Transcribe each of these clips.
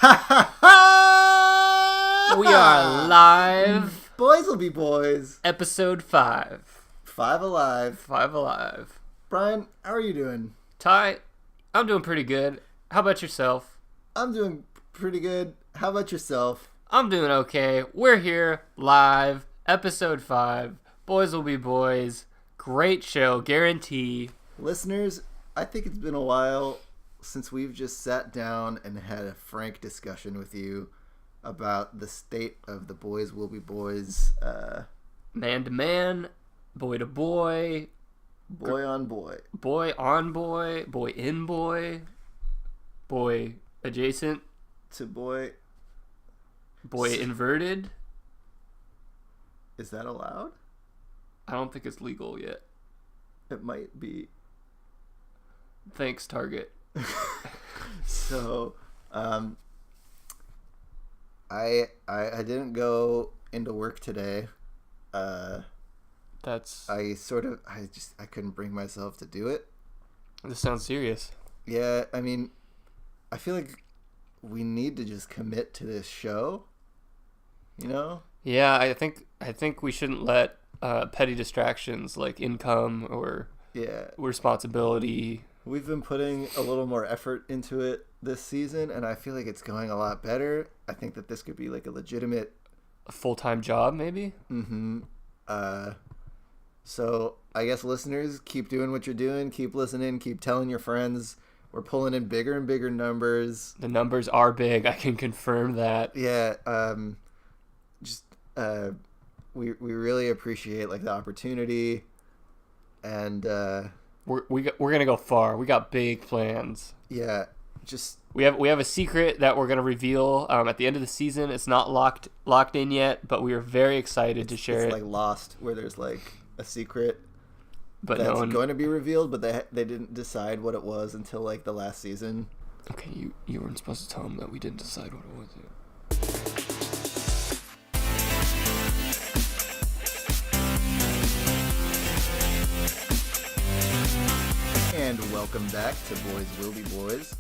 Ha ha ha! We are live. Boys will be boys. Episode 5. 5 alive. 5 alive. Brian, how are you doing? Ty, I'm doing pretty good. How about yourself? I'm doing pretty good. How about yourself? I'm doing okay. We're here live. Episode 5. Boys will be boys. Great show, guarantee. Listeners, I think it's been a while since we've just sat down and had a frank discussion with you about the state of the Boys Will Be Boys. Man to man, boy to boy. Boy on boy. Boy on boy. Boy in boy. Boy adjacent. To boy. Boy inverted. Is that allowed? I don't think it's legal yet. It might be. Thanks, Target. So, I didn't go into work today. I couldn't bring myself to do it. This sounds serious. Yeah, I mean, I feel like we need to just commit to this show. You know? Yeah, I think we shouldn't let petty distractions like income or responsibility. We've been putting a little more effort into it this season, and I feel like it's going a lot better. I think that this could be like a full-time job, maybe? Mm-hmm. So I guess listeners, keep doing what you're doing. Keep listening. Keep telling your friends. We're pulling in bigger and bigger numbers. The numbers are big. I can confirm that. Yeah. We really appreciate like the opportunity, and we're gonna go far. We got big plans. Yeah. We have a secret that we're gonna reveal at the end of the season. It's not locked in yet, but we are very excited to share it. It's like Lost, where there's like a secret but that's going to be revealed, but they didn't decide what it was until like the last season. Okay, you weren't supposed to tell them that we didn't decide what it was yet. And welcome back to Boys Will Be Boys.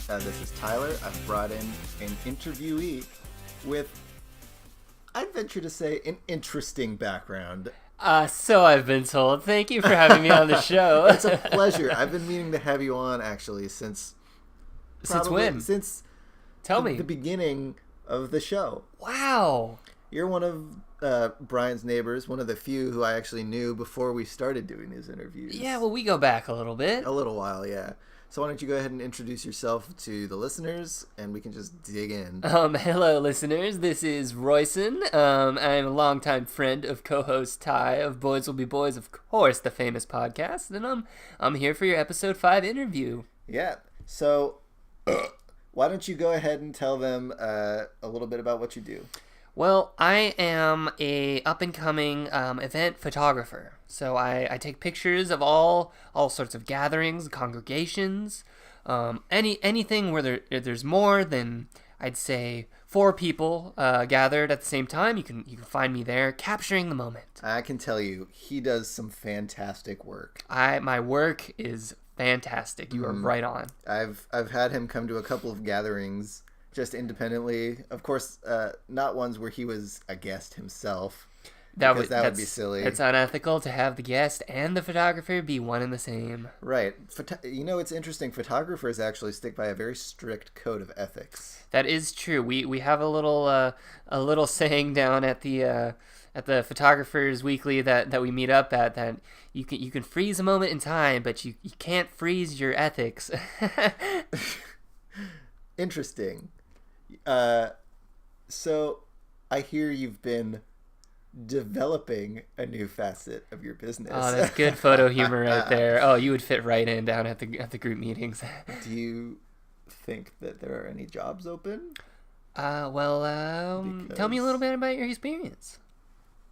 This is Tyler. I've brought in an interviewee with, I'd venture to say, an interesting background. So I've been told. Thank you for having me on the show. It's a pleasure. I've been meaning to have you on, actually, since when? Since Tell me. The beginning of the show. Wow. You're one of Brian's neighbors, one of the few who I actually knew before we started doing these interviews. Yeah, well, we go back a little bit. A little while, yeah. So why don't you go ahead and introduce yourself to the listeners, and we can just dig in. Hello, listeners. This is Royson. I'm a longtime friend of co-host Ty of Boys Will Be Boys, of course, the famous podcast, and I'm here for your episode 5 interview. Yeah. So why don't you go ahead and tell them a little bit about what you do? Well, I am a up-and-coming event photographer. So I take pictures of all sorts of gatherings, congregations, anything where there's more than, I'd say, 4 people gathered at the same time. You can find me there, capturing the moment. I can tell you, he does some fantastic work. My work is fantastic. You are right on. I've had him come to a couple of gatherings just independently, of course, not ones where he was a guest himself. That would be silly. It's unethical to have the guest and the photographer be one and the same. Right. It's interesting. Photographers actually stick by a very strict code of ethics. That is true. We have a little saying down at the Photographers Weekly that we meet up at, that you can freeze a moment in time, but you can't freeze your ethics. Interesting. So I hear you've been developing a new facet of your business. Oh, that's good photo humor right there. Oh, you would fit right in down at the group meetings. Do you think that there are any jobs open? Tell me a little bit about your experience.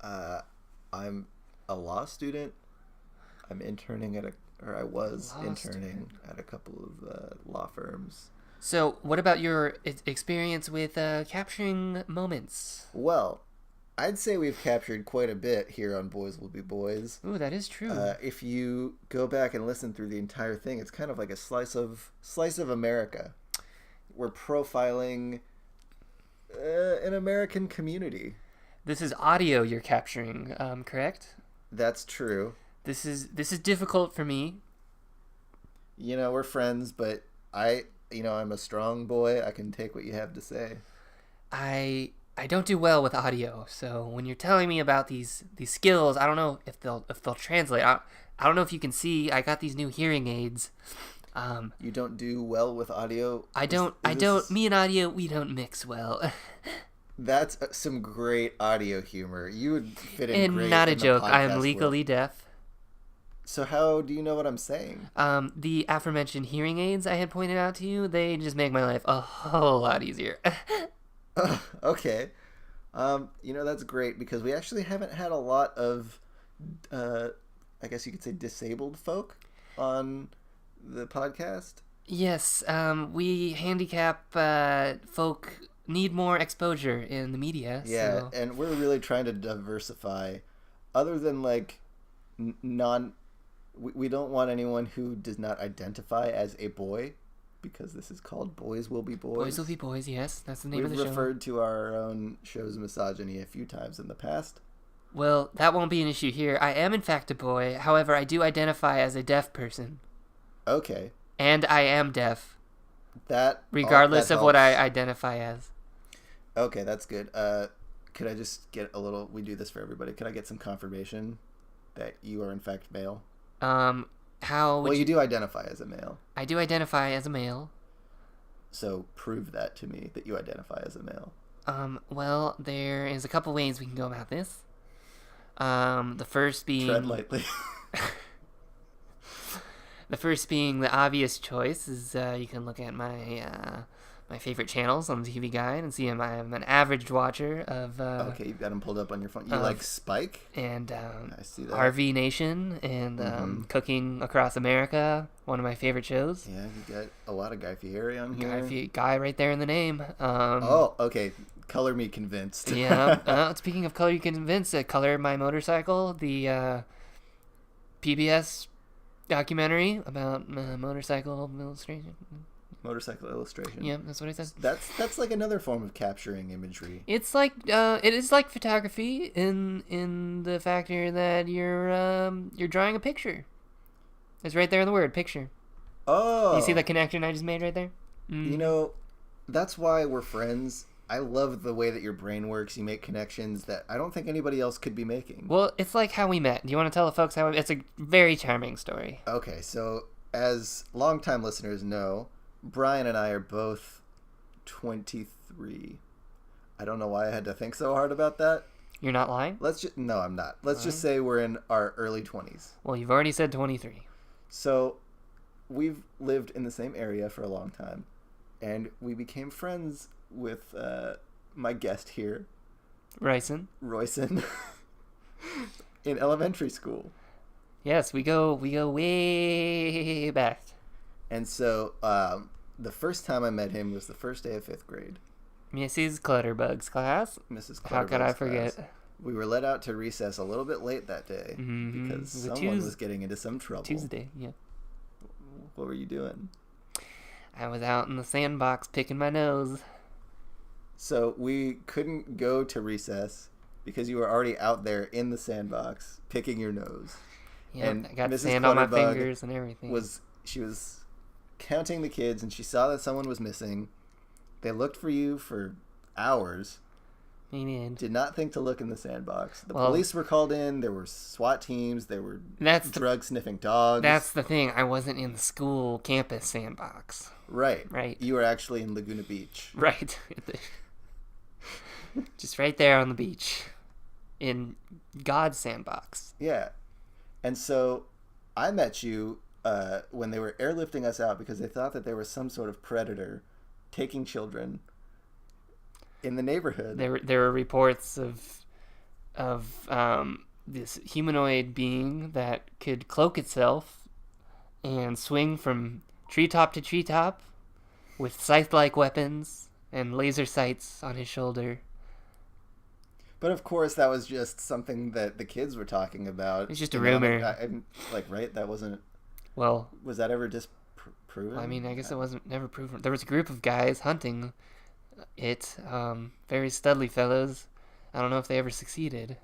I'm a law student. I'm interning I was interning at a couple of law firms. So, what about your experience with capturing moments? Well, I'd say we've captured quite a bit here on Boys Will Be Boys. Ooh, that is true. If you go back and listen through the entire thing, it's kind of like a slice of America. We're profiling an American community. This is audio you're capturing, correct? That's true. This is difficult for me. We're friends, but I'm a strong boy. I can take what you have to say. I don't do well with audio, so when you're telling me about these skills, I don't know if they'll translate. I don't know if you can see. I got these new hearing aids. You don't do well with audio? I don't. Me and audio, we don't mix well. That's some great audio humor. You would fit in And great not a in the joke. I podcast am legally world. deaf. So how do you know what I'm saying? The aforementioned hearing aids I had pointed out to you, they just make my life a whole lot easier. Okay. That's great because we actually haven't had a lot of, I guess you could say, disabled folk on the podcast. Yes, we handicap folk need more exposure in the media. Yeah, So. and we're really trying to diversify. Other than like we don't want anyone who does not identify as a boy, because this is called Boys Will Be Boys. Boys will be boys, yes. That's the name of the We've show. referred to our own show's misogyny a few times in the past. Well, that won't be an issue here. I am in fact a boy. However, I do identify as a deaf person. Okay. And I am deaf. that Regardless of what I helps. identify as. Okay, that's good. Could I just get a little... We do this for everybody. Could I get some confirmation that you are in fact male? How would Well, you do identify as a male. I do identify as a male. So prove that to me, that you identify as a male. Well, there is a couple ways we can go about this. The first being... Tread lightly. The first being the obvious choice is you can look at my my favorite channels on the TV Guide and see I'm an average watcher of Okay, you've got them pulled up on your phone. You like Spike? and I see that. RV Nation and Cooking Across America, one of my favorite shows. Yeah, you got a lot of Guy Fieri on here. Guy right there in the name. Oh, okay. Color me convinced. Yeah. Speaking of color, you can convince Color My Motorcycle, the PBS documentary about motorcycle illustration. Motorcycle illustration. Yeah, that's what I said. That's like another form of capturing imagery. It's like it is like photography in the factor that you're drawing a picture. It's right there in the word picture. Oh. You see the connection I just made right there? That's why we're friends. I love the way that your brain works. You make connections that I don't think anybody else could be making. Well, it's like how we met. Do you want to tell the folks how it's a very charming story? Okay, so as longtime listeners know, Brian and I are both 23. I don't know why I had to think so hard about that. You're not lying? No, I'm not. Let's just say we're in our early 20s. Well, you've already said 23. So we've lived in the same area for a long time, and we became friends with my guest here, Royson, in elementary school. Yes, we go way back. And so the first time I met him was the first day of 5th grade. Mrs. Clutterbug's class. Mrs. Clutterbug's How could I class. forget? We were let out to recess a little bit late that day because It was someone was getting into some trouble. Tuesday, yeah. What were you doing? I was out in the sandbox picking my nose. So we couldn't go to recess because you were already out there in the sandbox picking your nose. Yeah, And I got Mrs. sand on my Clutterbug fingers and everything. She was counting the kids and she saw that someone was missing. They looked for you for hours. Did not think to look in the sandbox. The police were called in. There were SWAT teams. There were drug-sniffing dogs. That's the thing. I wasn't in the school campus sandbox. Right. Right. You were actually in Laguna Beach. Right. Just right there on the beach. In God's sandbox. Yeah. And so I met you when they were airlifting us out because they thought that there was some sort of predator taking children in the neighborhood. There were reports of this humanoid being that could cloak itself and swing from treetop to treetop with scythe-like weapons and laser sights on his shoulder. But of course, that was just something that the kids were talking about. It's just a rumor. Right? That wasn't. Well, was that ever disproven? I mean, I guess it wasn't never proven. There was a group of guys hunting Very studly fellows. I don't know if they ever succeeded.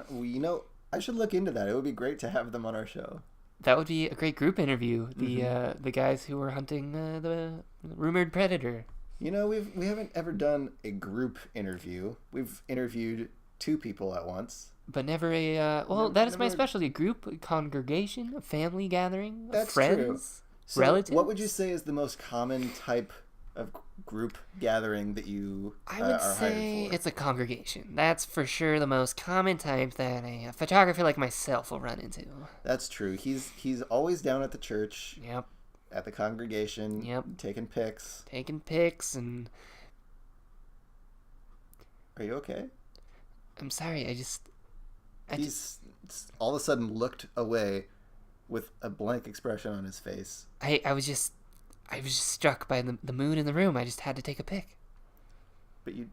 Well, I should look into that. It would be great to have them on our show. That would be a great group interview. The guys who were hunting the rumored predator. We haven't ever done a group interview. We've interviewed 2 people at once. But never that is my specialty. A group, a congregation, a family gathering, That's friends, true. So relatives. What would you say is the most common type of group gathering that you I would are say hired for? it's a congregation. That's for sure the most common type that a photographer like myself will run into. That's true. He's always down at the church. Yep. At the congregation. Yep. Taking pics. And Are you okay? I'm sorry. He's all of a sudden looked away with a blank expression on his face. I was just struck by the mood in the room. I just had to take a pic. But you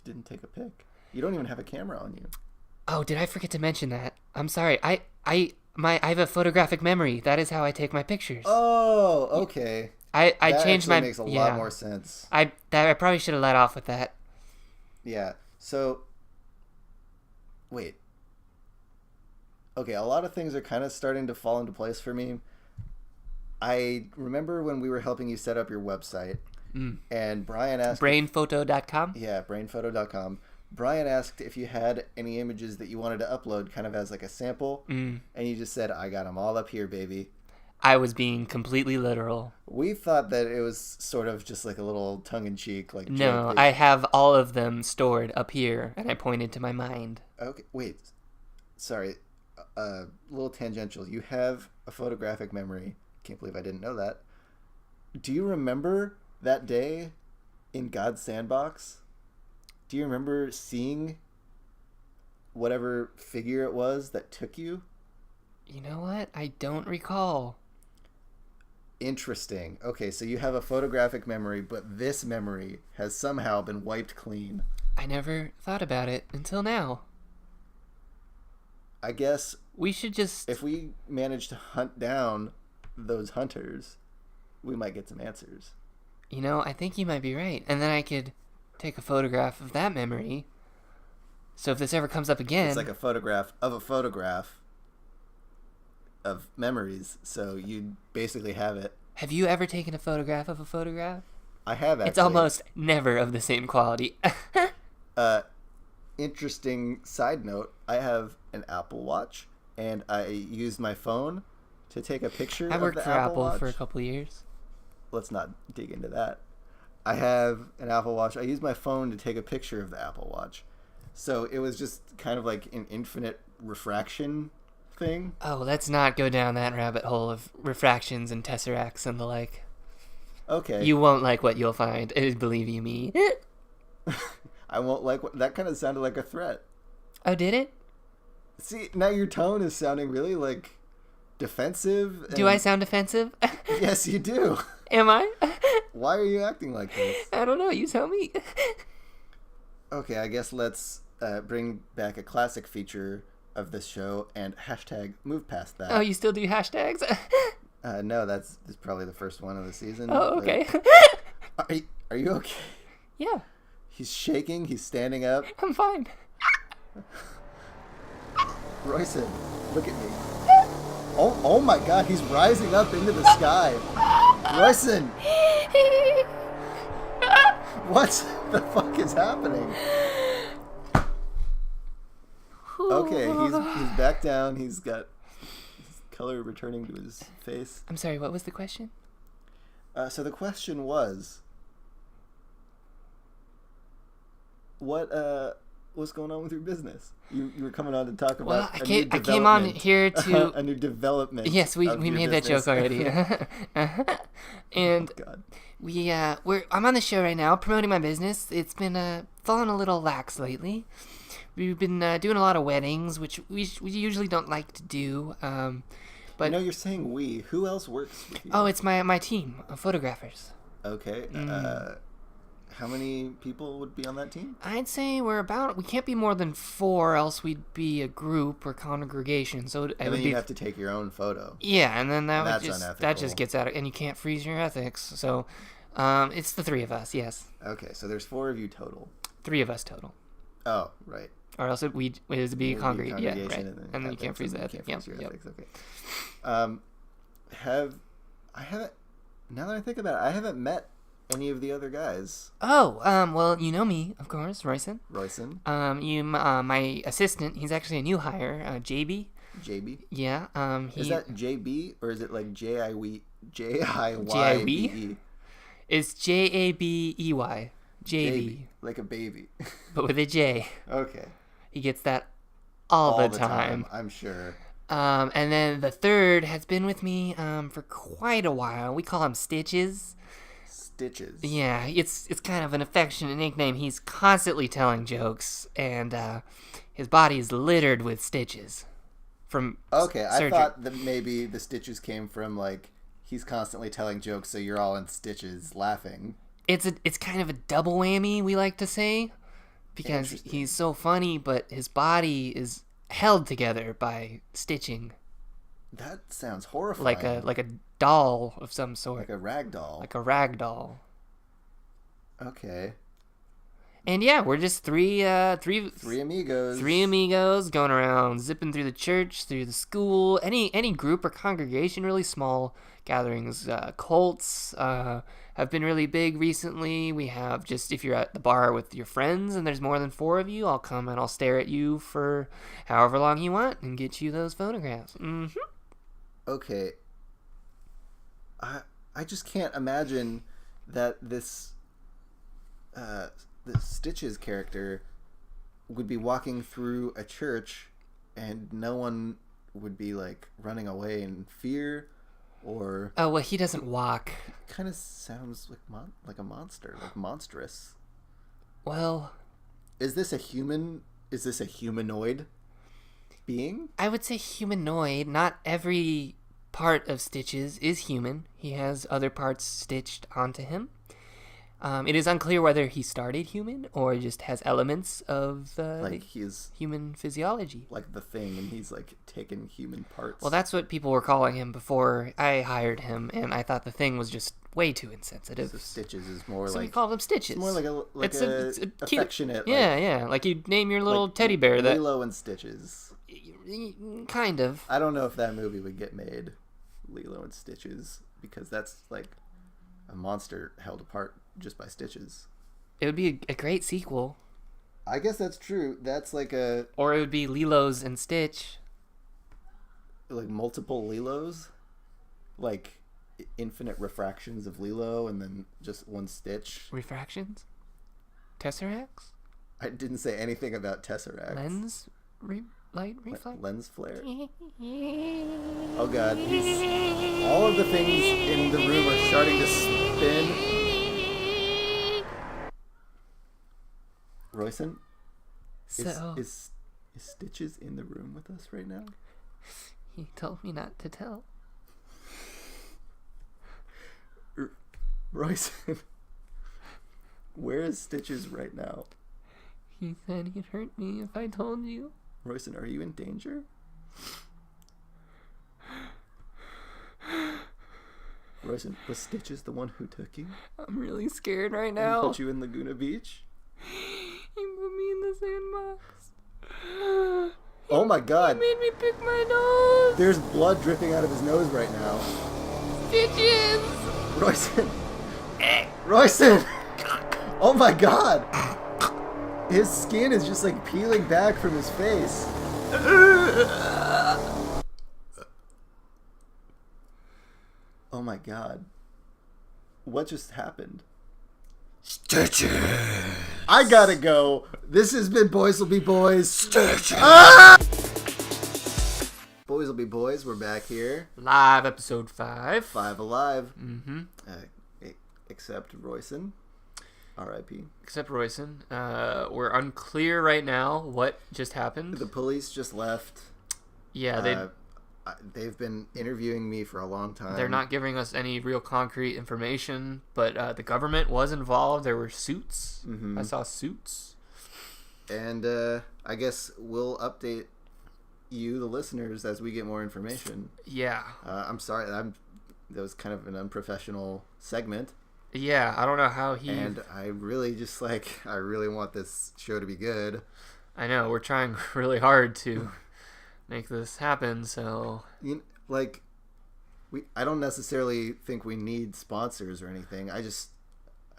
didn't take a pic. You don't even have a camera on you. Oh, did I forget to mention that? I'm sorry. I have a photographic memory. That is how I take my pictures. Oh, okay. I that changed my makes a lot more sense. I probably should have let off with that. Yeah. So wait. Okay, a lot of things are kind of starting to fall into place for me. I remember when we were helping you set up your website, and Brian asked... Brainphoto.com? Yeah, brainphoto.com. Brian asked if you had any images that you wanted to upload kind of as like a sample, and you just said, I got them all up here, baby. I was being completely literal. We thought that it was sort of just like a little tongue-in-cheek, like... No, I have all of them stored up here, and I pointed to my mind. Okay, wait. Sorry. A little tangential. You have a photographic memory. Can't believe I didn't know that. Do you remember that day in God's Sandbox? Do you remember seeing whatever figure it was that took you? You know what? I don't recall. Interesting. Okay, so you have a photographic memory, but this memory has somehow been wiped clean. I never thought about it until now. I guess we should just... If we manage to hunt down those hunters, we might get some answers. I think you might be right. And then I could take a photograph of that memory. So if this ever comes up again... It's like a photograph of memories, so you basically have it. Have you ever taken a photograph of a photograph? I have, actually. It's almost never of the same quality. Interesting side note, I have an Apple Watch, and I used my phone to take a picture of the Apple Watch. I worked for Apple for a couple of years. Let's not dig into that. I have an Apple Watch. I used my phone to take a picture of the Apple Watch. So it was just kind of like an infinite refraction thing. Oh, let's not go down that rabbit hole of refractions and tesseracts and the like. Okay. You won't like what you'll find, believe you me. I won't like what... That kind of sounded like a threat. Oh, did it? See, now your tone is sounding really, like, defensive. Do I sound defensive? Yes, you do. Am I? Why are you acting like this? I don't know. You tell me. Okay, I guess let's bring back a classic feature of this show and hashtag move past that. Oh, you still do hashtags? No, that's probably the first one of the season. Oh, okay. Are you okay? Yeah. He's shaking. He's standing up. I'm fine. Royson, look at me. Oh my God, he's rising up into the sky. Royson! What the fuck is happening? Okay, he's back down. He's got his color returning to his face. I'm sorry, what was the question? So the question was, what's going on with your business? You were coming on to talk about. Well, I came on here to a new development. Yes, we made that joke already. And God. I'm on the show right now promoting my business. It's been falling a little lax lately. We've been doing a lot of weddings, which we usually don't like to do. But you're saying we. Who else works with you? Oh, it's my team of photographers. Okay. How many people would be on that team? I'd say we can't be more than 4, else we'd be a group or congregation. So and then you have to take your own photo. Yeah, and then that unethical. That just gets out of, and you can't freeze your ethics. So It's the three of us, yes. Okay, so there's 4 of you total. 3 of us total. Oh, right. Or else it would be It'd congregation. Yeah, right. congregation And then you can't freeze the ethics. ethics. You can't Yep, freeze your yep. ethics. Okay. I haven't. Now that I think about it, I haven't met any of the other guys. Oh, well, you know me, of course, Royson. Royson, My assistant, he's actually a new hire, JB. JB. Yeah, Is that JB or is it like Jiybee? It's Jabey. JB. Like a baby. But with a J. Okay. He gets that all the time. I'm sure. And then the third has been with me for quite a while. We call him Stitches. Stitches. Yeah, it's kind of an affectionate nickname. He's constantly telling jokes, and his body is littered with stitches from Okay, surgery. I thought that maybe the stitches came from like he's constantly telling jokes, so you're all in stitches laughing. It's kind of a double whammy, we like to say, because he's so funny, but his body is held together by stitching. That sounds horrifying. Like a doll of some sort. Like a rag doll. Like a rag doll. Okay. And yeah, we're just three amigos. 3 amigos going around, zipping through the church, through the school, any group or congregation, really small gatherings. Cults have been really big recently. We have just, if you're at the bar with your friends and there's more than 4 of you, I'll come and I'll stare at you for however long you want and get you those photographs. Mm-hmm. Okay. I just can't imagine that this the Stitches character would be walking through a church and no one would be like running away in fear or... Oh, well, he doesn't walk. Kind of sounds like a monster, like monstrous. Well... Is this a humanoid being? I would say humanoid. Not every part of Stitches is human. He has other parts stitched onto him. It is unclear whether he started human or just has elements of he's human physiology. Like the Thing, and he's like taken human parts. Well, that's what people were calling him before I hired him, and I thought the Thing was just way too insensitive. So Stitches is more so like... we called him Stitches. It's more like a cute, affectionate... yeah. Like you'd name your little like teddy bear that... Lilo and Stitches. Kind of. I don't know if that movie would get made, Lilo and Stitches, because that's like a monster held apart just by stitches. It would be a great sequel. I guess that's true. That's like a... Or it would be Lilo's and Stitch. Like multiple Lilos? Like infinite refractions of Lilo and then just one Stitch? Refractions? Tesseracts? I didn't say anything about Tesseracts. Lens? Light reflect? Lens flare? Oh god. All of the things in the room are starting to spin. Royson? So... Is Stitches in the room with us right now? He told me not to tell. Royson, where is Stitches right now? He said he'd hurt me if I told you. Royson, are you in danger? Royson, was Stitches the one who took you? I'm really scared right now. And put you in Laguna Beach? He put me in the sandbox. Oh my god. He made me pick my nose. There's blood dripping out of his nose right now. Stitches. Royson. Royson. Oh my god. His skin is just like peeling back from his face. Oh my god. What just happened? Stitches. I gotta go. This has been Boys Will Be Boys. Stitches. Ah! Boys Will Be Boys, we're back here. Live episode 5. 5 alive. Mm-hmm. Except Royson. R.I.P. Except Royson. We're unclear right now what just happened. The police just left. Yeah, they've been interviewing me for a long time. They're not giving us any real concrete information, but the government was involved. There were suits. Mm-hmm. I saw suits. And I guess we'll update you, the listeners, as we get more information. Yeah. I'm sorry. That was kind of an unprofessional segment. Yeah, I don't know how he... And I really just, I really want this show to be good. I know, we're trying really hard to make this happen, so... I don't necessarily think we need sponsors or anything. I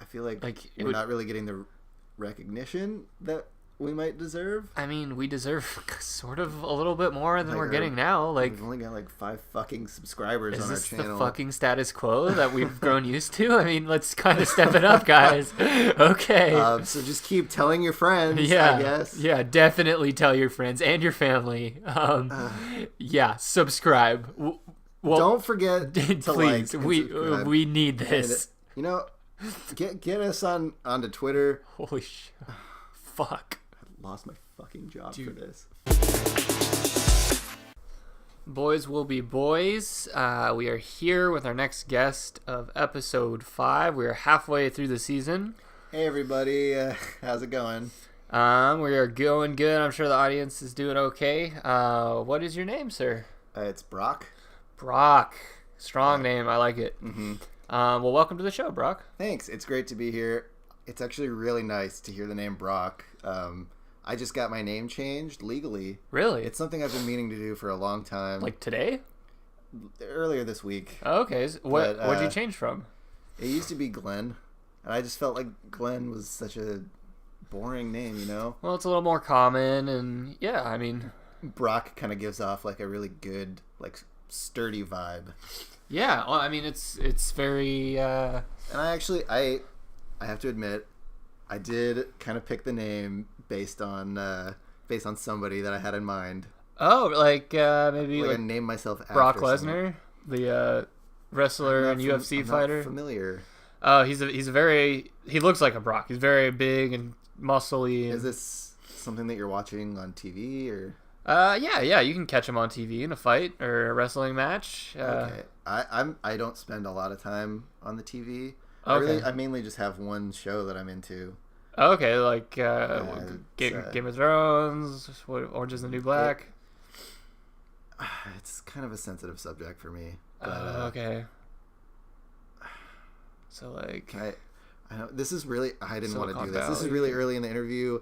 feel like we're not really getting the recognition that we might deserve. I mean, we deserve sort of a little bit more than we're getting now. We've only got 5 fucking subscribers on our channel. Is this the fucking status quo that we've grown used to? I mean, let's kind of step it up, guys. Okay. So just keep telling your friends, I guess. Yeah, definitely tell your friends and your family. Yeah, subscribe. Well, don't forget to please, we need this. Get us onto Twitter. Holy shit. Fuck. I lost my fucking job for this. Boys will be boys. We are here with our next guest of episode 5. We are halfway through the season. Hey everybody, how's it going? We are going good. I'm sure the audience is doing okay. What is your name, sir? It's Brock. Brock. Strong name. I like it. Mm-hmm. Well, welcome to the show, Brock. Thanks. It's great to be here. It's actually really nice to hear the name Brock. I just got my name changed legally. Really? It's something I've been meaning to do for a long time. Like today? Earlier this week. Oh, okay. What'd you change from? It used to be Glenn, and I just felt like Glenn was such a boring name, you know? Well, it's a little more common, and yeah, I mean... Brock kind of gives off a really good, sturdy vibe. Yeah, well, I mean, it's very... And I have to admit, I did kind of pick the name based on somebody that I had in mind. Oh, maybe I named myself after Brock Lesnar, the wrestler and UFC fighter. Not familiar. Oh, he looks like a Brock. He's very big and muscly. Is this something that you're watching on TV or? Yeah, you can catch him on TV in a fight or a wrestling match. Okay, I don't spend a lot of time on the TV. Okay. I mainly just have one show that I'm into. Okay, Game of Thrones, Orange is the New Black. It's kind of a sensitive subject for me. But, okay. So I know this is really. I didn't want to do this. Valley. This is really early in the interview.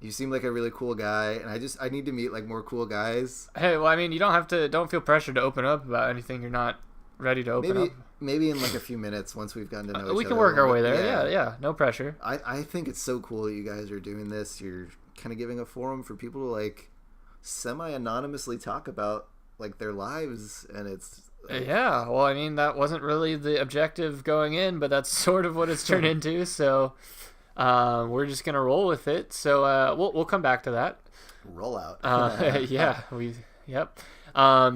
You seem like a really cool guy, and I need to meet more cool guys. Hey, well, I mean, you don't feel pressure to open up about anything you're not ready to open up. Maybe in a few minutes once we've gotten to know each other. We can work our way there. Yeah, no pressure. I think it's so cool that you guys are doing this. You're kind of giving a forum for people to semi-anonymously talk about their lives, and it's yeah. Well, I mean, that wasn't really the objective going in, but that's sort of what it's turned into. So we're just gonna roll with it. So we'll come back to that. Roll out. Yeah. Yep.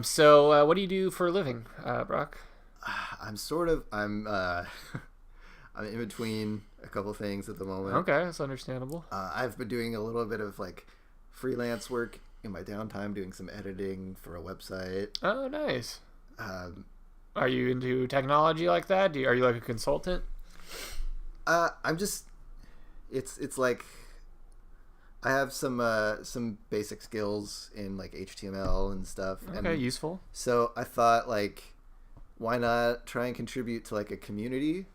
So what do you do for a living, Brock? I'm in between a couple things at the moment. Okay, that's understandable. I've been doing a little bit of freelance work in my downtime, doing some editing for a website. Oh, nice. Are you into technology like that? Are you a consultant? I'm just. It's I have some basic skills in HTML and stuff. Okay, useful. So I thought why not try and contribute to a community?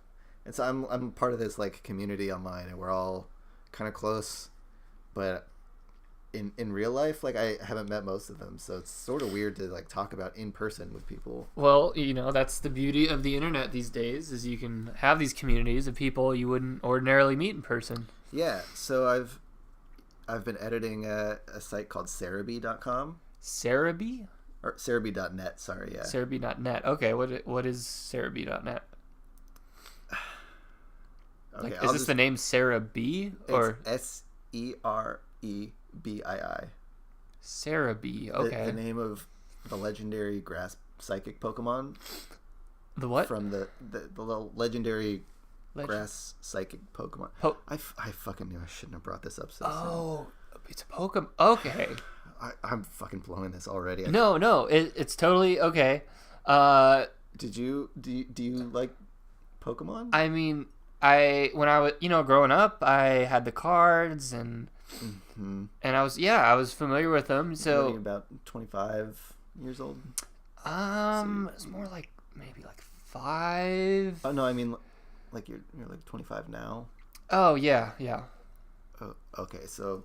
And so I'm part of this community online, and we're all kind of close, but in real life I haven't met most of them, so it's sort of weird to talk about in person with people. Well, that's the beauty of the internet these days, is you can have these communities of people you wouldn't ordinarily meet in person. Yeah, so I've been editing a site called Cerebi.com. Cerebi? Or Cerebi.net, sorry, yeah. Cerebi.net. Okay, what is Cerebi.net? Okay, is this the name Cerebi? Or Serebii? Cerebi, okay. The name of the legendary grass psychic Pokemon. The what? From the little legendary grass psychic Pokemon. I fucking knew I shouldn't have brought this up so soon. Oh, it's a Pokemon. Okay. I'm fucking blowing this already. No, it's totally okay. Do you like Pokemon? I mean, when I was growing up, I had the cards and I was familiar with them. So what are you, about 25 years old? It's more maybe 25. Oh no, I mean, like you're like 25 now. Oh yeah. Oh, okay, so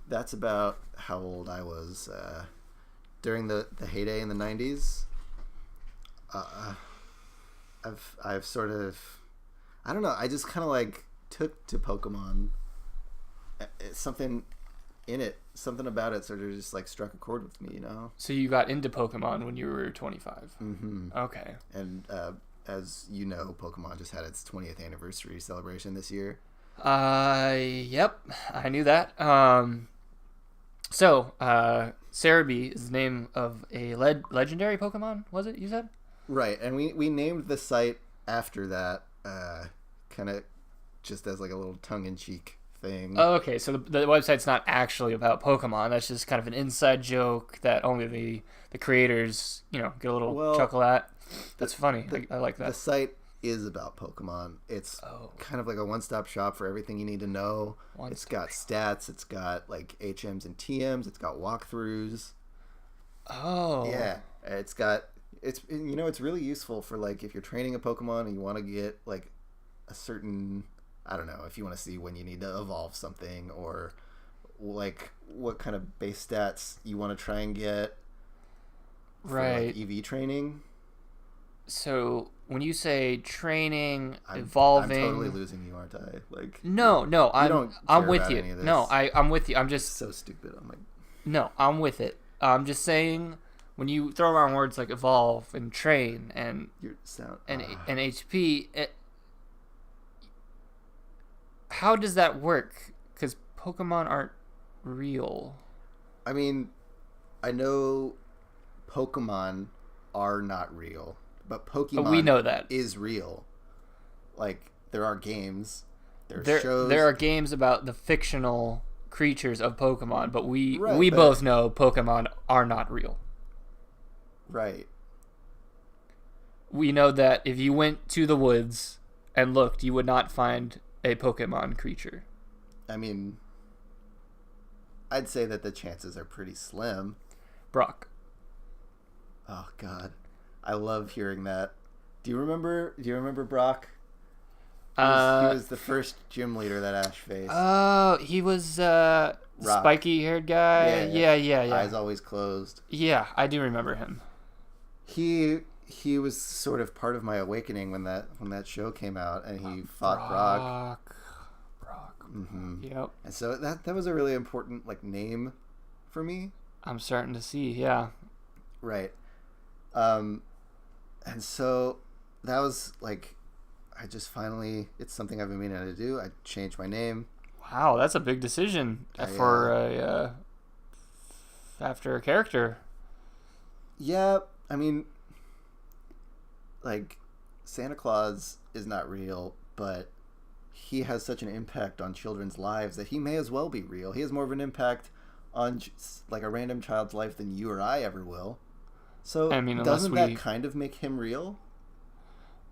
that's about how old I was during the heyday in the 90s. I've sort of, I don't know, I just kind of like took to Pokemon. Something in it, something about it sort of just like struck a chord with me, you know? So you got into Pokemon when you were 25. Mm-hmm. Okay. And as you know, Pokemon just had its 20th anniversary celebration this year. Yep, I knew that. So, Cerebi is the name of a legendary Pokemon, was it, you said? Right, and we named the site after that, kind of just as like a little tongue-in-cheek thing. Oh, okay, so the website's not actually about Pokemon. That's just kind of an inside joke that only the creators, get a little chuckle at. That's funny. I like that. The site is about Pokemon. It's kind of like a one-stop shop for everything you need to know. It's got stats. It's got like HMs and TMs. It's got walkthroughs. Oh. Yeah, it's really useful for like if you're training a Pokemon and you want to get like a certain, I don't know, if you want to see when you need to evolve something or like what kind of base stats you want to try and get for right. like EV training. So when you say training, evolving, I'm totally losing you, aren't I? Like no, I'm with you. No, I'm with you. I'm just so stupid. I'm like, no, I'm with it. I'm just saying when you throw around words like evolve and train and HP, how does that work? Because Pokemon aren't real. I mean, I know Pokemon are not real, but Pokemon we know that is real. Like there are games, there are shows. There are games about the fictional creatures of Pokemon, but we both know Pokemon are not real. Right. We know that if you went to the woods and looked, you would not find a Pokemon creature. I mean, I'd say that the chances are pretty slim. Brock. Oh God, I love hearing that. Do you remember Brock? He was the first gym leader that Ash faced. Oh, he was spiky-haired guy. Yeah. Eyes always closed. Yeah, I do remember him. He was sort of part of my awakening when that show came out, and he fought Brock. Mm-hmm. Yep. And so that was a really important like name for me. I'm starting to see. Yeah. Right. And so that was like, I just finally, it's something I've been meaning to do. I changed my name. Wow, that's a big decision for after a character. Yeah, I mean, like, Santa Claus is not real, but he has such an impact on children's lives that he may as well be real. He has more of an impact on like a random child's life than you or I ever will. So I mean, doesn't that kind of make him real?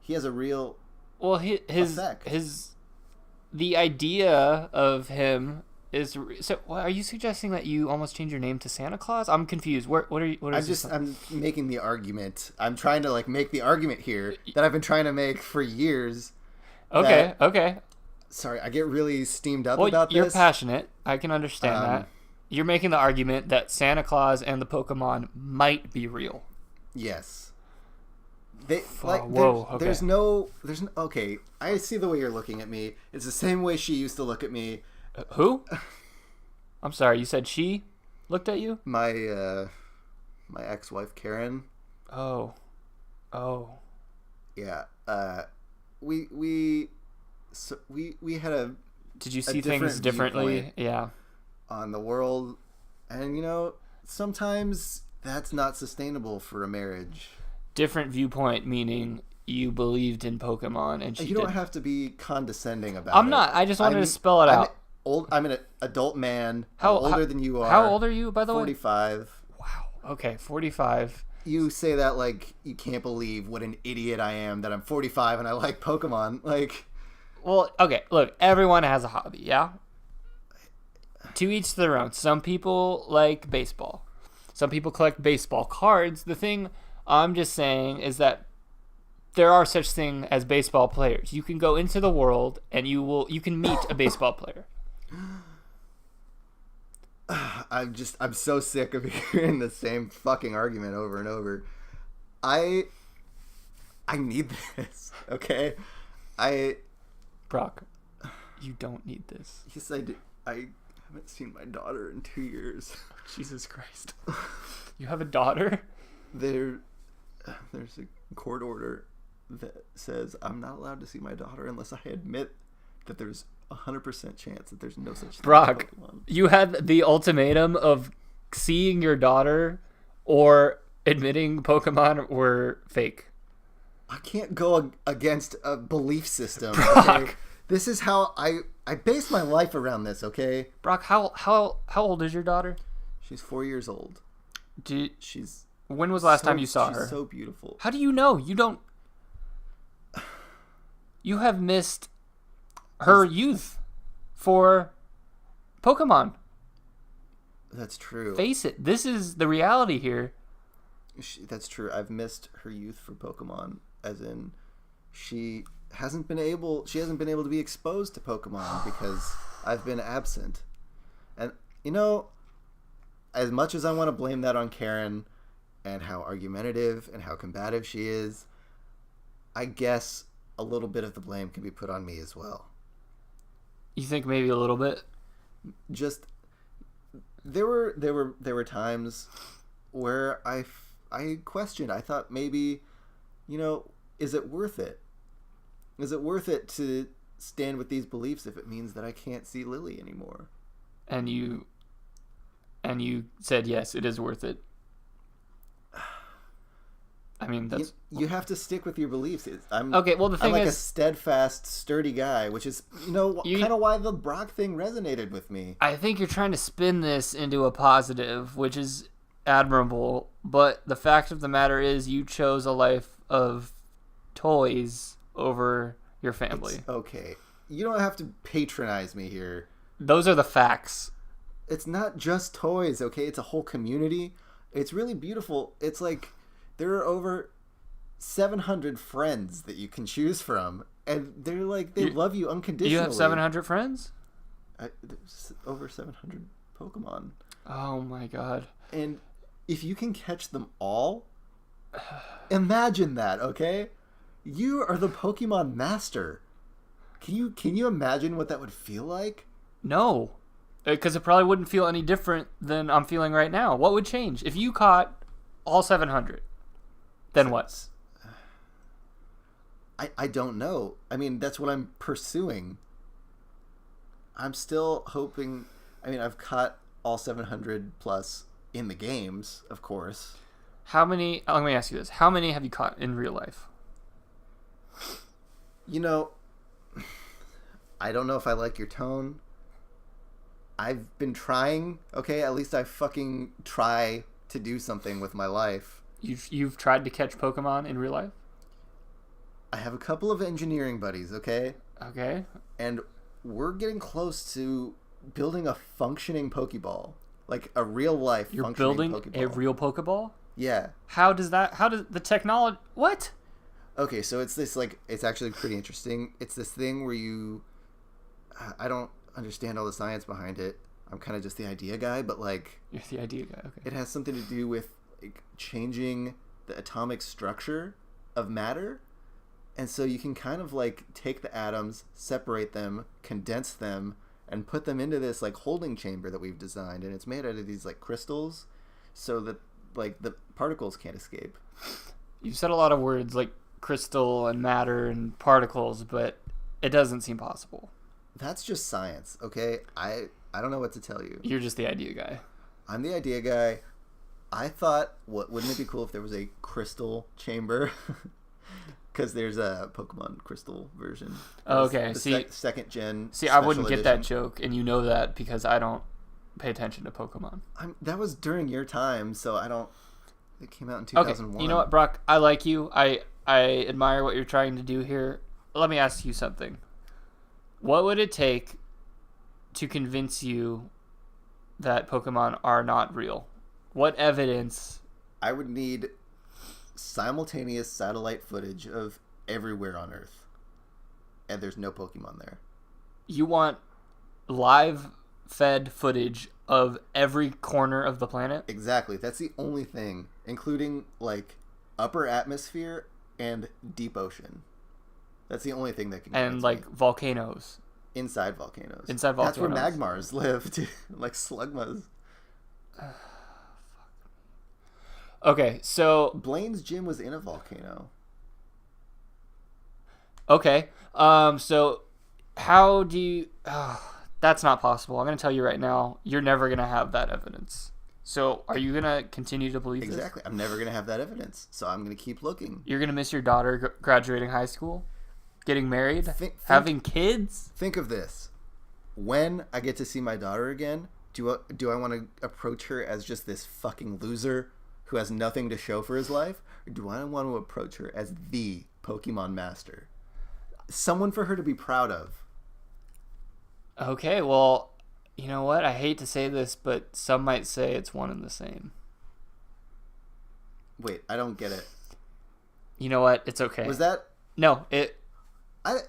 He has a real effect. The idea of him is so. Are you suggesting that you almost change your name to Santa Claus? I'm confused. What are you? I'm making the argument. I'm trying to like make the argument here that I've been trying to make for years. Okay. Sorry, I get really steamed up about this. You're passionate. I can understand that. You're making the argument that Santa Claus and the Pokemon might be real. Yes. Okay. There's no. Okay, I see the way you're looking at me. It's the same way she used to look at me. Who? I'm sorry. You said she looked at you? My ex-wife Karen. Oh. Yeah. We had a. Did you see things differently? Yeah. On the world, and sometimes that's not sustainable for a marriage. Different viewpoint, meaning you believed in Pokemon and you don't have to be condescending about it. I'm not. I just wanted to spell it out. I'm an adult man. I'm older than you are. How old are you, by the way? 45. Wow. Okay, 45. You say that like you can't believe what an idiot I am that I'm 45 and I like Pokemon. Like, well, okay. Look, everyone has a hobby, yeah. To each their own. Some people like baseball. Some people collect baseball cards. The thing I'm just saying is that there are such thing as baseball players. You can go into the world and you can meet a baseball player. I'm so sick of hearing the same fucking argument over and over. I need this, okay? Brock, you don't need this. Yes, I do. I haven't seen my daughter in 2 years. Jesus Christ. You have a daughter? There's a court order that says I'm not allowed to see my daughter unless I admit that there's 100% chance that there's no such thing. Brock, you had the ultimatum of seeing your daughter or admitting Pokemon were fake. I can't go against a belief system. Brock. Okay? This is how I base my life around this, okay? Brock, how old is your daughter? She's 4 years old. When was the last time you saw her? She's so beautiful. How do you know? You have missed her youth for Pokemon. That's true. Face it. This is the reality here. That's true. I've missed her youth for Pokemon, as in she hasn't been able to be exposed to Pokemon because I've been absent. And as much as I want to blame that on Karen and how argumentative and how combative she is, I guess a little bit of the blame can be put on me as well. You think maybe a little bit? Just there were times where I questioned. I thought maybe, is it worth it? Is it worth it to stand with these beliefs if it means that I can't see Lily anymore? And you said yes, it is worth it. I mean, that's you have to stick with your beliefs. Okay, well, the thing I'm like is, a steadfast, sturdy guy, which is kind of why the Brock thing resonated with me. I think you're trying to spin this into a positive, which is admirable. But the fact of the matter is, you chose a life of toys over your family. It's okay, you don't have to patronize me here. Those are the facts. It's not just toys, okay? It's a whole community. It's really beautiful. It's like there are over 700 friends that you can choose from, and they're like they love you unconditionally. You have 700 friends? There's over 700 Pokemon. Oh my god! And if you can catch them all, imagine that, okay? You are the Pokemon master. Can you imagine what that would feel like? No, because it probably wouldn't feel any different than I'm feeling right now. What would change if you caught all 700? Then what? I don't know. I mean, that's what I'm pursuing. I'm still hoping. I mean, I've caught all 700 plus in the games, of course. How many? Let me ask you this: how many have you caught in real life? I don't know if I like your tone. I've been trying. Okay, at least I fucking try to do something with my life. You've tried to catch Pokemon in real life? I have a couple of engineering buddies, okay? Okay. And we're getting close to building a functioning Pokeball. Like a real life functioning Pokeball. You're building a real Pokeball? Yeah. How does the technology... What? Okay, so it's this, it's actually pretty interesting. It's this thing where I don't understand all the science behind it. I'm kind of just the idea guy, but You're the idea guy, okay. It has something to do with changing the atomic structure of matter. And so you can kind of take the atoms, separate them, condense them, and put them into this holding chamber that we've designed. And it's made out of these crystals so that the particles can't escape. You've said a lot of words like crystal and matter and particles, but it doesn't seem possible. That's just science, okay? I don't know what to tell you. You're just the idea guy. I'm the idea guy. I thought, wouldn't it be cool if there was a crystal chamber? Because there's a Pokemon Crystal version. Okay, second gen. See, I wouldn't get that joke, and you know that because I don't pay attention to Pokemon. That was during your time, so I don't. It came out in 2001. Okay, you know what, Brock? I like you. I admire what you're trying to do here. Let me ask you something. What would it take to convince you that Pokemon are not real? What evidence? I would need simultaneous satellite footage of everywhere on Earth, and there's no Pokemon there. You want live fed footage of every corner of the planet? Exactly. That's the only thing, including like upper atmosphere and deep ocean. That's the only thing that can. And like volcanoes. Inside volcanoes. Inside volcanoes. That's where magmars live, too. Like slugmas. Okay, so Blaine's gym was in a volcano. Okay, so how do you? That's not possible. I'm gonna tell you right now. You're never gonna have that evidence. So are you gonna continue to believe this? Exactly. I'm never gonna have that evidence. So I'm gonna keep looking. You're gonna miss your daughter graduating high school, getting married, having kids. Think of this. When I get to see my daughter again, do I want to approach her as just this fucking loser who has nothing to show for his life, or do I want to approach her as the Pokemon master? Someone for her to be proud of. Okay, well, you know what? I hate to say this, but some might say it's one and the same. Wait, I don't get it. You know what? It's okay. Was that... No,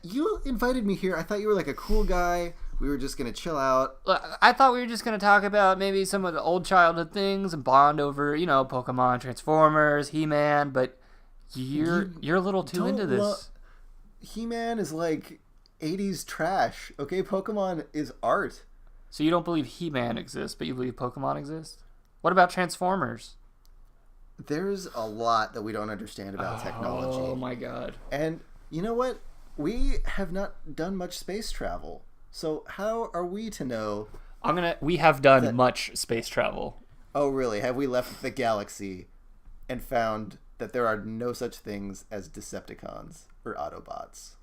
you invited me here. I thought you were like a cool guy. We were just going to chill out. I thought we were just going to talk about maybe some of the old childhood things and bond over, Pokemon, Transformers, He-Man, but you're a little too into this. He-Man is like 80s trash. Okay, Pokemon is art. So you don't believe He-Man exists, but you believe Pokemon exists? What about Transformers? There's a lot that we don't understand about technology. Oh my god. And you know what? We have not done much space travel. So how are we to know? We have done much space travel. Oh really? Have we left the galaxy and found that there are no such things as Decepticons or Autobots?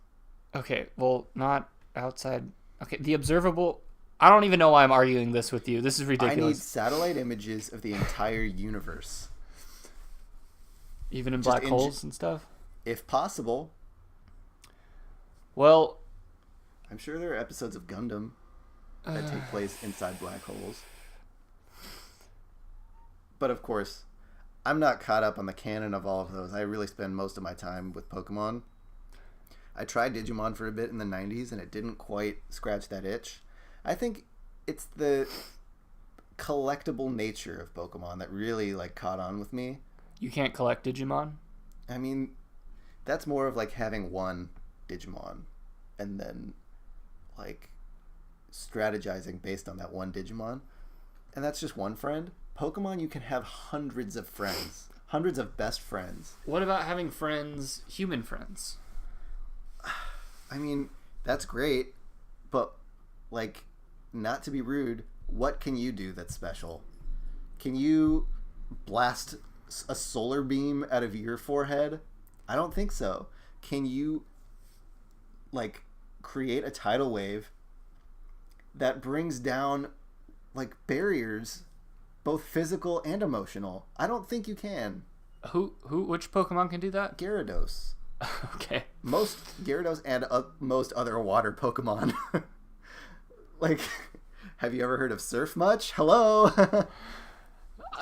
Okay, well, not outside. Okay, the observable... I don't even know why I'm arguing this with you. This is ridiculous. I need satellite images of the entire universe. Even in black holes and stuff? If possible. Well... I'm sure there are episodes of Gundam that take place inside black holes. But of course, I'm not caught up on the canon of all of those. I really spend most of my time with Pokemon. I tried Digimon for a bit in the 90s, and it didn't quite scratch that itch. I think it's the collectible nature of Pokemon that really caught on with me. You can't collect Digimon? I mean, that's more of having one Digimon and then strategizing based on that one Digimon. And that's just one friend. Pokemon, you can have hundreds of friends. Hundreds of best friends. What about having friends, human friends? I mean, that's great, but not to be rude, what can you do that's special? Can you blast a solar beam out of your forehead? I don't think so. Can you create a tidal wave that brings down barriers, both physical and emotional? I don't think you can. Which Pokemon can do that? Gyarados. Okay. Most Gyarados and most other water Pokemon. Have you ever heard of Surf much? Hello.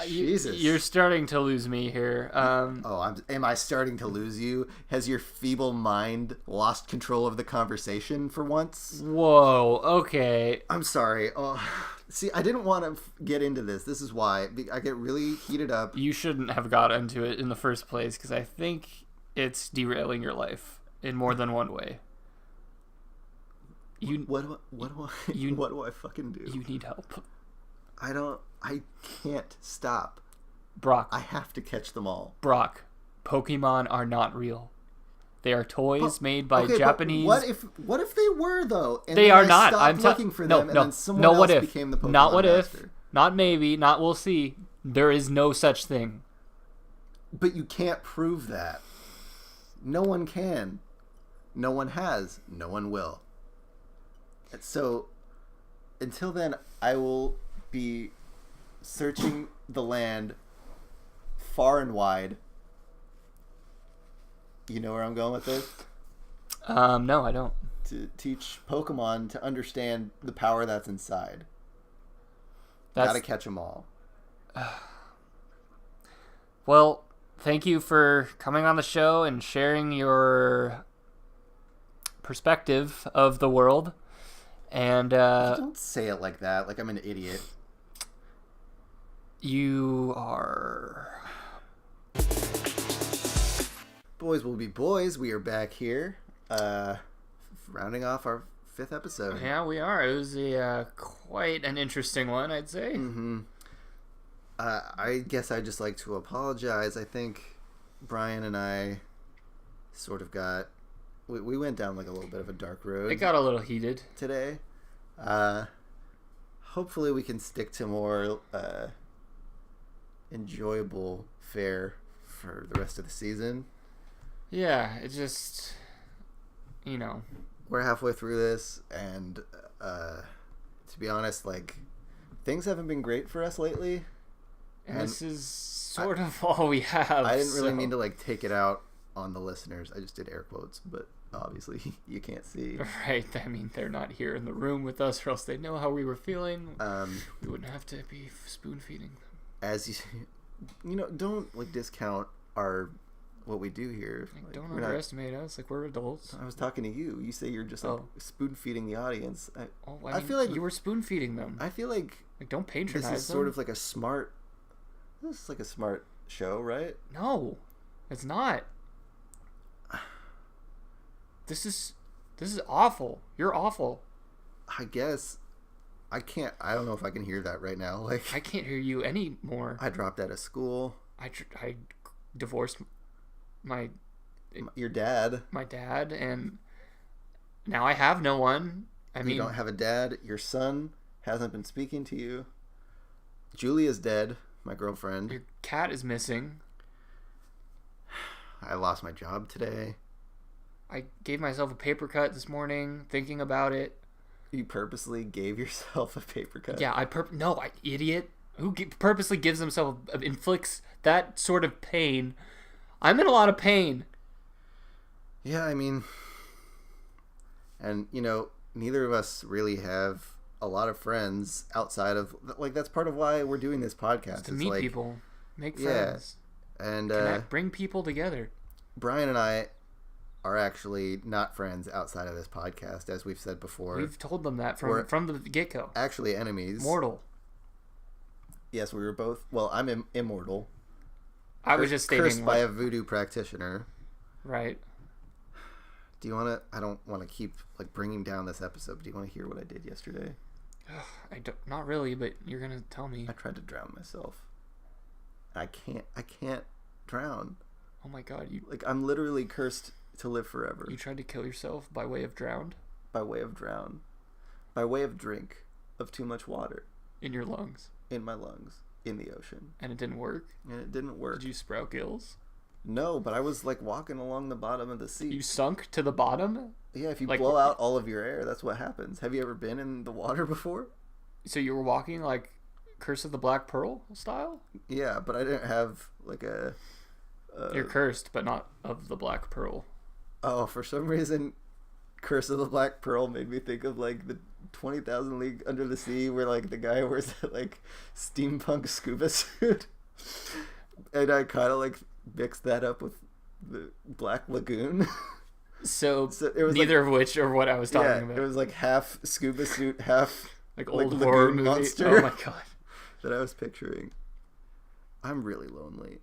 Jesus. You're starting to lose me here. Am I starting to lose you? Has your feeble mind lost control of the conversation for once? Whoa, okay. I'm sorry. Oh, see, I didn't want to get into this. This is why. I get really heated up. You shouldn't have got into it in the first place, because I think it's derailing your life in more than one way. What do I fucking do? You need help. I can't stop. Brock. I have to catch them all. Brock, Pokemon are not real. They are toys made by Japanese. What if they were though? And they are I not. I'm looking for them, and then someone else became the Pokemon Not what master. if. Not maybe. Not we'll see. There is no such thing. But you can't prove that. No one can. No one has. No one will. And so, until then, I will be searching the land far and wide. You know where I'm going with this? No, I don't. To teach Pokemon to understand the power that's inside. Gotta catch them all. Well, thank you for coming on the show and sharing your perspective of the world. And Don't say it like that, like I'm an idiot. You are... Boys will be boys. We are back here, rounding off our 5th episode. Yeah, we are. It was quite an interesting one, I'd say. Mm-hmm. I guess I'd just like to apologize. I think Brian and I sort of got... We went down like a little bit of a dark road. It got a little heated today. Hopefully we can stick to more enjoyable fare for the rest of the season. Yeah, it just, we're halfway through this, and to be honest, like, things haven't been great for us lately. And this is sort of all we have. I didn't really mean to like take it out on the listeners. I just did air quotes, but obviously you can't see. Right. I mean, they're not here in the room with us, or else they'd know how we were feeling. We wouldn't have to be spoon feeding them. As don't like discount what we do here. Like, don't underestimate us. Like, we're adults. I was talking to you. You say you're just like spoon feeding the audience. I feel like you were spoon feeding them. I feel like don't patronize them. This is sort of like a smart. This is like a smart show, right? No, it's not. This is awful. You're awful. I guess I don't know if I can hear that right now. Like, I can't hear you anymore. I dropped out of school. I divorced your dad. My dad, and now I have no one. You don't have a dad. Your son hasn't been speaking to you. Julia's dead. My girlfriend. Your cat is missing. I lost my job today. I gave myself a paper cut this morning, thinking about it. You purposely gave yourself a paper cut? Yeah, I idiot. Who purposely gives himself, inflicts that sort of pain? I'm in a lot of pain. Yeah, I mean, and neither of us really have a lot of friends outside of, like, that's part of why we're doing this podcast. It's to meet people, make friends, and bring people together. Brian and I are actually not friends outside of this podcast, as we've said before. We've told them that from the get-go. Actually enemies. Mortal. Yes, we were both. Well, I'm immortal. I was just stating. Cursed by a voodoo practitioner. Right. Do you want to... I don't want to keep like bringing down this episode, but do you want to hear what I did yesterday? Not really, but you're going to tell me. I tried to drown myself. I can't drown. Oh my god, I'm literally cursed to live forever. You tried to kill yourself by way of drowned? By way of drown. By way of drink of too much water. In your lungs? In my lungs. In the ocean. And it didn't work? And it didn't work. Did you sprout gills? No, but I was like walking along the bottom of the sea. You sunk to the bottom? Yeah, if you blow out all of your air, that's what happens. Have you ever been in the water before? So you were walking like Curse of the Black Pearl style? Yeah, but I didn't have like a... You're cursed, but not of the Black Pearl. Oh, for some reason, Curse of the Black Pearl made me think of like the 20,000 League Under the Sea, where like the guy wears that like steampunk scuba suit. And I kind of like mixed that up with the Black Lagoon. So it was neither of which are what I was talking about. It was like half scuba suit, half like old horror movie monster. Oh my god. That I was picturing. I'm really lonely.